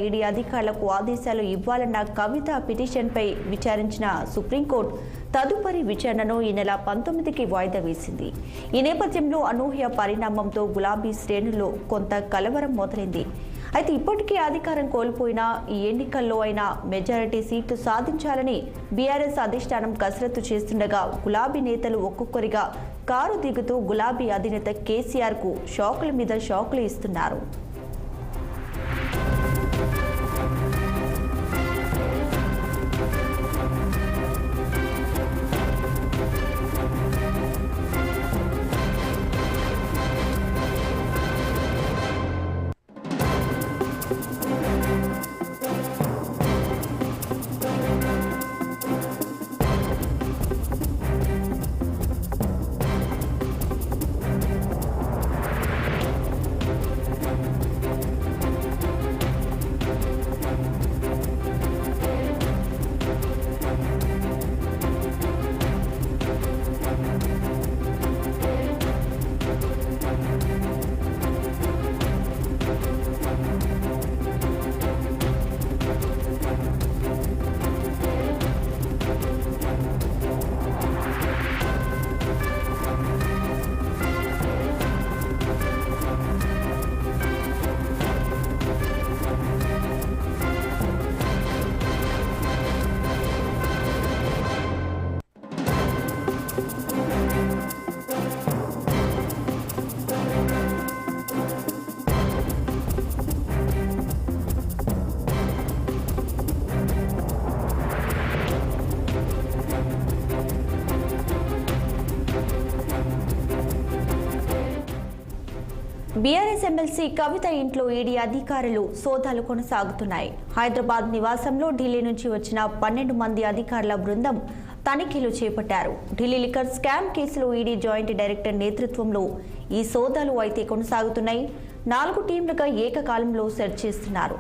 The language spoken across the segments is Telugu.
ఈడీ అధికారులకు ఆదేశాలు ఇవ్వాలన్న కవిత పిటిషన్పై విచారించిన సుప్రీంకోర్టు తదుపరి విచారణను ఈ నెల 19కి వాయిదా వేసింది. ఈ నేపథ్యంలో అనూహ్య పరిణామంతో గులాబీ శ్రేణుల్లో కొంత కలవరం మొదలైంది. అయితే ఇప్పటికీ అధికారం కోల్పోయినా ఈ ఎన్నికల్లో అయినా మెజారిటీ సీట్లు సాధించాలని బీఆర్ఎస్ అధిష్టానం కసరత్తు చేస్తుండగా గులాబీ నేతలు ఒక్కొక్కరిగా కారు దిగుతూ గులాబీ అధినేత కేసీఆర్కు షాకుల మీద షాకులు ఇస్తున్నారు. బీఆర్ఎస్ ఎమ్మెల్సీ కవిత ఇంట్లో ఈడీ అధికారులు సోదాలు కొనసాగుతున్నాయి. హైదరాబాద్ నివాసంలో ఢిల్లీ నుంచి వచ్చిన 12 మంది అధికారుల బృందం తనిఖీలు చేపట్టారు. ఢిల్లీ లిక్కర్ స్కామ్ కేసులో ఈడీ జాయింట్ డైరెక్టర్ నేతృత్వంలో ఈ సోదాలు అయితే కొనసాగుతున్నాయి. 4 టీంలుగా ఏకకాలంలో సెర్చ్ చేస్తున్నారు.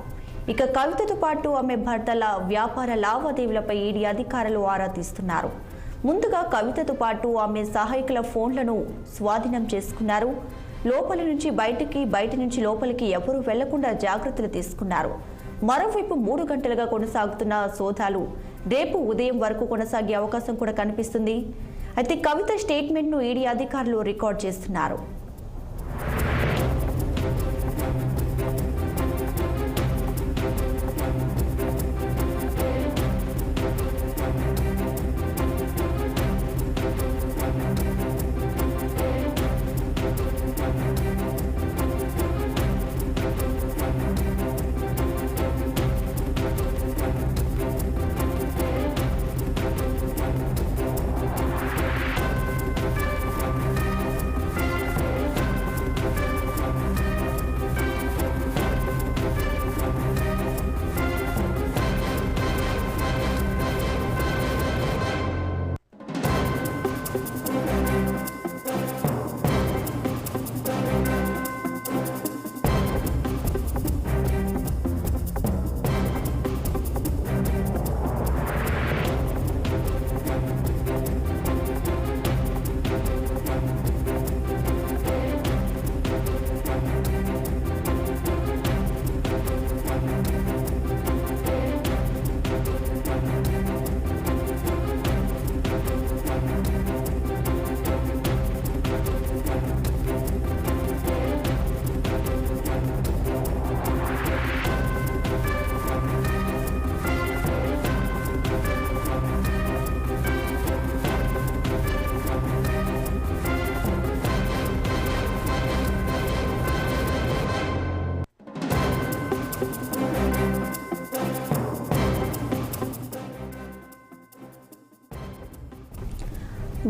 ఇక కవితతో పాటు ఆమె భర్తల వ్యాపార లావాదేవీలపై ఈడీ అధికారులు ఆరా తీస్తున్నారు. ముందుగా కవితతో పాటు ఆమె సహాయకుల ఫోన్లను స్వాధీనం చేసుకున్నారు. లోపలి నుంచి బయటికి, బయట నుంచి లోపలికి ఎవరూ వెళ్లకుండా జాగ్రత్తలు తీసుకున్నారు. మరోవైపు 3 గంటలుగా కొనసాగుతున్న సోదాలు రేపు ఉదయం వరకు కొనసాగే అవకాశం కూడా కనిపిస్తుంది. అయితే కవిత స్టేట్మెంట్ను ఈడీ అధికారులు రికార్డ్ చేస్తున్నారు.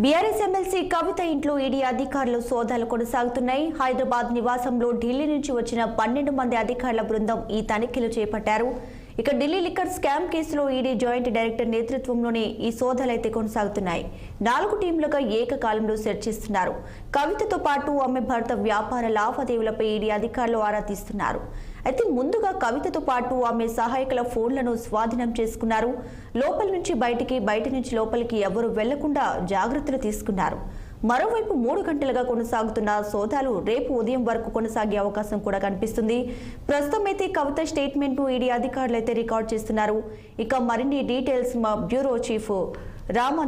బీఆర్ఎస్ ఎమ్మెల్సీ కవిత ఇంట్లో ఈడీ అధికారులు సోదాలు కొనసాగుతున్నాయి. హైదరాబాద్ నివాసంలో ఢిల్లీ నుంచి వచ్చిన 12 మంది అధికారుల బృందం ఈ తనిఖీలు చేపట్టారు. ఇక ఢిల్లీ లిక్కర్ స్కామ్ కేసులో ఈడీ జాయింట్ డైరెక్టర్ నేతృత్వంలోనే ఈ సోదాలైతే కొనసాగుతున్నాయి. 4 టీంలుగా ఏకకాలంలో సెర్చ్ చేస్తున్నారు. కవితతో పాటు ఆమె భర్త వ్యాపార లావాదేవీలపై ఈడీ అధికారులు ఆరా తీస్తున్నారు. అయితే ముందుగా కవితతో పాటు ఆమె సహాయకుల ఫోన్లను స్వాధీనం చేసుకున్నారు. లోపల నుంచి బయటికి, బయట నుంచి లోపలికి ఎవరు వెళ్లకుండా జాగ్రత్తలు తీసుకున్నారు. మరోవైపు 3 గంటలుగా కొనసాగుతున్న సోదాలు రేపు ఉదయం వరకు కొనసాగే అవకాశం కూడా కనిపిస్తుంది. ప్రస్తుతం అయితే కవిత స్టేట్మెంట్ ను ఈడీ అధికారులు అయితే రికార్డ్ చేస్తున్నారు. ఇక మరిన్ని డీటెయిల్స్ మా బ్యూరో చీఫ్ రామ్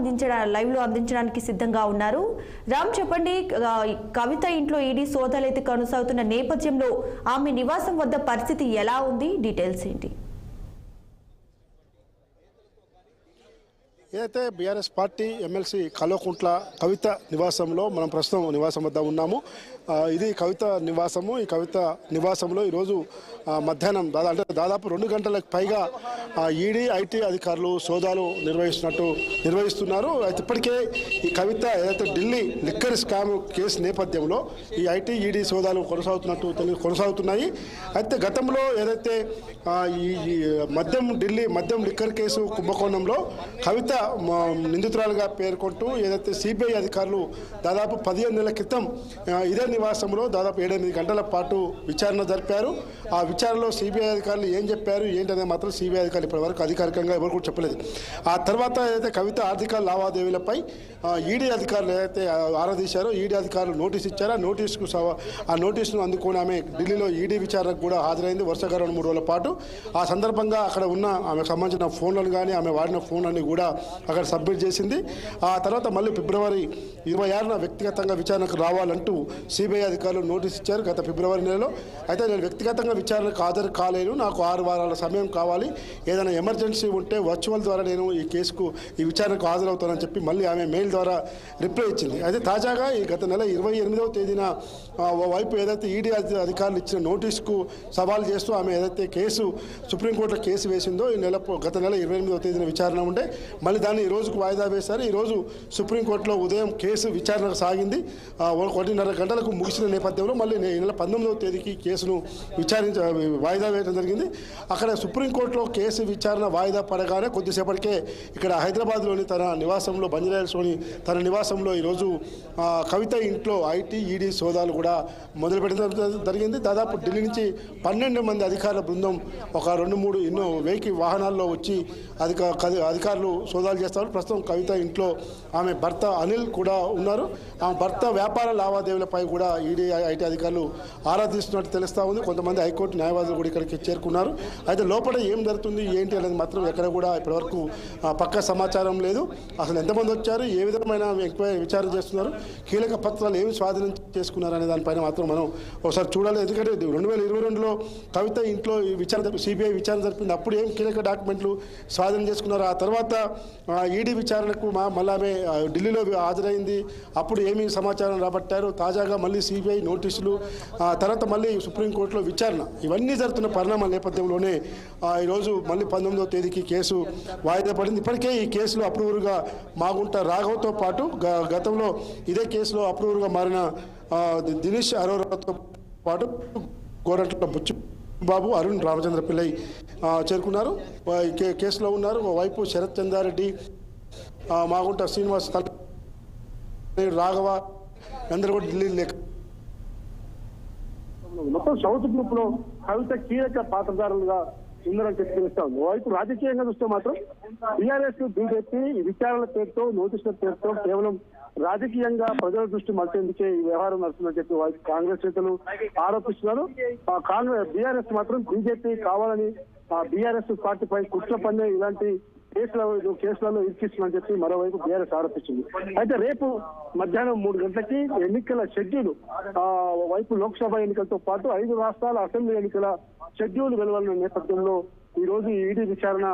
లైవ్ లో అందించడానికి సిద్ధంగా ఉన్నారు. రామ్, చెప్పండి, కవిత ఇంట్లో ఈడీ సోదాలు అయితే కొనసాగుతున్న నేపథ్యంలో ఆమె నివాసం వద్ద పరిస్థితి ఎలా ఉంది? డీటెయిల్స్ ఏంటి? ఏదైతే BRS party MLC Kalvakuntla Kavitha నివాసంలో మనం ప్రస్తుతం నివాసం వద్ద ఉన్నాము. ఇది కవిత నివాసము. ఈ కవిత నివాసంలో ఈరోజు మధ్యాహ్నం దాదాపు 2 గంటలకు పైగా ఈడీ ఐటీ అధికారులు సోదాలు నిర్వహిస్తున్నారు. అయితే ఇప్పటికే ఈ కవిత ఏదైతే ఢిల్లీ లిక్కర్ స్కామ్ కేసు నేపథ్యంలో ఈ ఐటీ ఈడీ సోదాలు కొనసాగుతున్నాయి. అయితే గతంలో ఏదైతే ఈ ఢిల్లీ మద్యం లిక్కర్ కేసు కుంభకోణంలో కవిత నిందితురాలుగా పేర్కొంటూ ఏదైతే సిబిఐ అధికారులు దాదాపు 15 నెలల క్రితం ఇదే నివాసంలో దాదాపు 7-8 గంటల పాటు విచారణ జరిపారు. ఆ విచారణలో సిబిఐ అధికారులు ఏం చెప్పారు ఏంటనేది మాత్రం సిబిఐ అధికారులు ఇప్పటివరకు అధికారికంగా ఎవరు కూడా చెప్పలేదు. ఆ తర్వాత ఏదైతే కవిత ఆర్థిక లావాదేవీలపై ఈడీ అధికారులు ఏదైతే ఆరాధించారో ఈడీ అధికారులు నోటీస్ ఇచ్చారో ఆ నోటీసును అందుకొని ఆమె ఢిల్లీలో ఈడీ విచారణకు కూడా హాజరైంది వరుసగా 2-3 రోజుల పాటు. ఆ సందర్భంగా అక్కడ ఉన్న ఆమెకు సంబంధించిన ఫోన్లను కానీ ఆమె వాడిన ఫోన్లన్నీ కూడా అక్కడ సబ్మిట్ చేసింది. ఆ తర్వాత మళ్ళీ ఫిబ్రవరి 26న వ్యక్తిగతంగా విచారణకు రావాలంటూ సిబిఐ అధికారులు నోటీస్ ఇచ్చారు గత ఫిబ్రవరి నెలలో. అయితే నేను వ్యక్తిగతంగా విచారణకు హాజరు కాలేను, నాకు 6 వారాల సమయం కావాలి, ఏదైనా ఎమర్జెన్సీ ఉంటే వర్చువల్ ద్వారా నేను ఈ విచారణకు హాజరవుతానని చెప్పి మళ్ళీ ఆమె మెయిల్ ద్వారా రిప్లై ఇచ్చింది. అయితే తాజాగా ఈ గత నెల 28వ తేదీన వైపు ఏదైతే ఈడీ అధికారులు ఇచ్చిన నోటీసుకు సవాల్ చేస్తూ ఆమె ఏదైతే సుప్రీంకోర్టులో కేసు వేసిందో గత నెల 28వ తేదీన విచారణ ఉంటే మళ్ళీ దాన్ని ఈ రోజుకు వాయిదా వేశారు. ఈరోజు సుప్రీంకోర్టులో ఉదయం కేసు విచారణ సాగింది. 1:30 గంటలకు ముగిసిన నేపథ్యంలో మళ్ళీ ఈ నెల 19వ తేదీకి కేసును వాయిదా వేయడం జరిగింది. అక్కడ సుప్రీంకోర్టులో కేసు విచారణ వాయిదా పడగానే కొద్దిసేపటికే ఇక్కడ హైదరాబాద్లోని తన నివాసంలో బంజారాహిల్స్లోని తన నివాసంలో ఈరోజు కవిత ఇంట్లో ఐటీ ఈడీ సోదాలు కూడా మొదలుపెట్టడం జరిగింది. దాదాపు ఢిల్లీ నుంచి 12 మంది అధికారుల బృందం ఒక 2-3 వెహికల్ వాహనాల్లో వచ్చి అధికారులు సోదాలు చేస్తారు. ప్రస్తుతం కవిత ఇంట్లో ఆమె భర్త అనిల్ కూడా ఉన్నారు. ఆమె భర్త వ్యాపార లావాదేవీలపై కూడా ఈడీ ఐటీ అధికారులు ఆరాధిస్తున్నట్టు తెలుస్తూ ఉంది. కొంతమంది హైకోర్టు న్యాయవాదులు కూడా ఇక్కడికి చేరుకున్నారు. అయితే లోపల ఏం జరుగుతుంది ఏంటి అనేది మాత్రం ఎక్కడ కూడా ఇప్పటివరకు పక్కా సమాచారం లేదు. అసలు ఎంతమంది వచ్చారు, ఏ విధమైన విచారణ చేస్తున్నారు, కీలక పత్రాలు ఏమి స్వాధీనం చేసుకున్నారు అనే దానిపైన మాత్రం మనం ఒకసారి చూడాలి. ఎందుకంటే 2022లో కవిత ఇంట్లో సిబిఐ విచారణ జరిపింది. అప్పుడు ఏం కీలక డాక్యుమెంట్లు స్వాధీనం చేసుకున్నారు, ఆ తర్వాత ఈడీ విచారణకు మళ్ళీ ఆమె ఢిల్లీలో హాజరైంది, అప్పుడు ఏమి సమాచారం రాబట్టారు, తాజాగా మళ్ళీ సిబిఐ నోటీసులు, తర్వాత మళ్ళీ సుప్రీంకోర్టులో విచారణ, ఇవన్నీ జరుగుతున్న పరిణామాల నేపథ్యంలోనే ఈరోజు మళ్ళీ 19వ తేదీకి కేసు వాయిదా పడింది. ఇప్పటికే ఈ కేసులో అప్రూవర్గా మాగుంట రాఘవ్తో పాటు గతంలో ఇదే కేసులో అప్రూవర్గా మారిన దినేష్ అరోరాతో పాటు గోరంట్ల బుచ్చిబాబు, అరుణ్ రామచంద్ర పిల్లై చేరుకున్నారు. కేసులో ఉన్నారు. వైపు శరత్ చంద్రారెడ్డి, మాగుంట శ్రీనివాస్, రాఘవ అందరూ కూడా ఢిల్లీ లేక మొత్తం సౌత్ గ్రూప్ లో కవిత కీలక పాత్రధారులుగా ఉందని చెప్పి తెలుస్తా ఉంది. వైపు రాజకీయంగా చూస్తే మాత్రం టీఆర్ఎస్ బీజేపీ విచారణల పేరుతో నోటీసుల పేరుతో కేవలం రాజకీయంగా ప్రజల దృష్టి మళ్చేందుకే ఈ వ్యవహారం నడుస్తుందని చెప్పి కాంగ్రెస్ నేతలు ఆరోపిస్తున్నారు. బీఆర్ఎస్ మాత్రం బీజేపీ కావాలని బీఆర్ఎస్ పార్టీపై కుట్ర పన్నే ఇలాంటి కేసులలో ఇరికిస్తుందని చెప్పి మరోవైపు బీఆర్ఎస్ ఆరోపించింది. అయితే రేపు మధ్యాహ్నం 3 గంటలకి ఎన్నికల షెడ్యూల్ వైపు లోక్సభ ఎన్నికలతో పాటు 5 రాష్ట్రాల అసెంబ్లీ ఎన్నికల షెడ్యూల్ వెలువడిన నేపథ్యంలో ఈ రోజు ఈడీ విచారణ,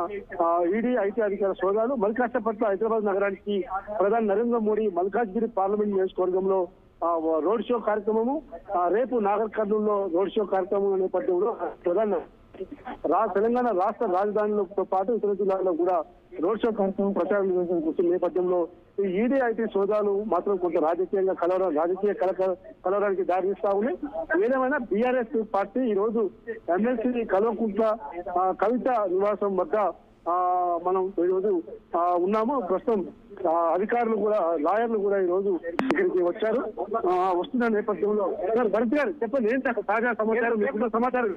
ఈడీ ఐటీ అధికార సోదాలు మల్కాజ్గిరి హైదరాబాద్ నగరానికి ప్రధాని నరేంద్ర మోడీ మల్కాజ్గిరి పార్లమెంట్ నియోజకవర్గంలో రోడ్ షో కార్యక్రమము, రేపు నాగర్ కర్నూలులో రోడ్ షో కార్యక్రమం నేపథ్యంలో ప్రధాని తెలంగాణ రాష్ట్ర రాజధానితో పాటు ఇతర జిల్లాల్లో కూడా రోడ్ షో కార్యక్రమం ప్రచారం నిర్వహించిన నేపథ్యంలో ఈ ఈడీ ఐటీ సోదాలు మాత్రం కొంత రాజకీయ కలవరానికి దారితీస్తా ఉన్నాయి. ఏదేమైనా బీఆర్ఎస్ పార్టీ ఈ రోజు ఎమ్మెల్సీ కల్వకుంట్ల కవిత నివాసం వద్ద మనం ఈ రోజు ఉన్నాము. ప్రస్తుతం అధికారులు కూడా లాయర్లు కూడా ఈ రోజు ఇక్కడికి వచ్చారు. వస్తున్న నేపథ్యంలో భరత్ గారు చెప్పండి, ఏంటి తాజా సమాచారం, సమాచారం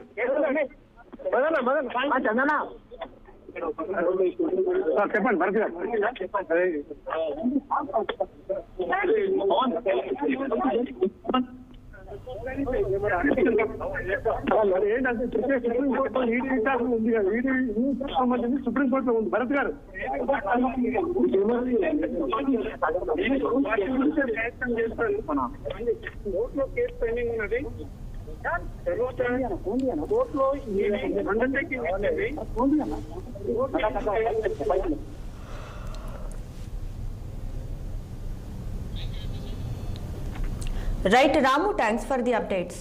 చెప్పండి భరత్ గారు. ఏంటంటే సుప్రీంకోర్టులో ఈడీ విచారణ ఉంది కదా, ఈడీ సంబంధించి సుప్రీంకోర్టులో ఉంది. భరత్ గారు ప్రయత్నం చేస్తారు. కోర్టులో కేసు పెండింగ్ ఉన్నది. కోర్టులో అండర్టేకింగ్ ఇచ్చింది. Right, Ramu, thanks for the updates.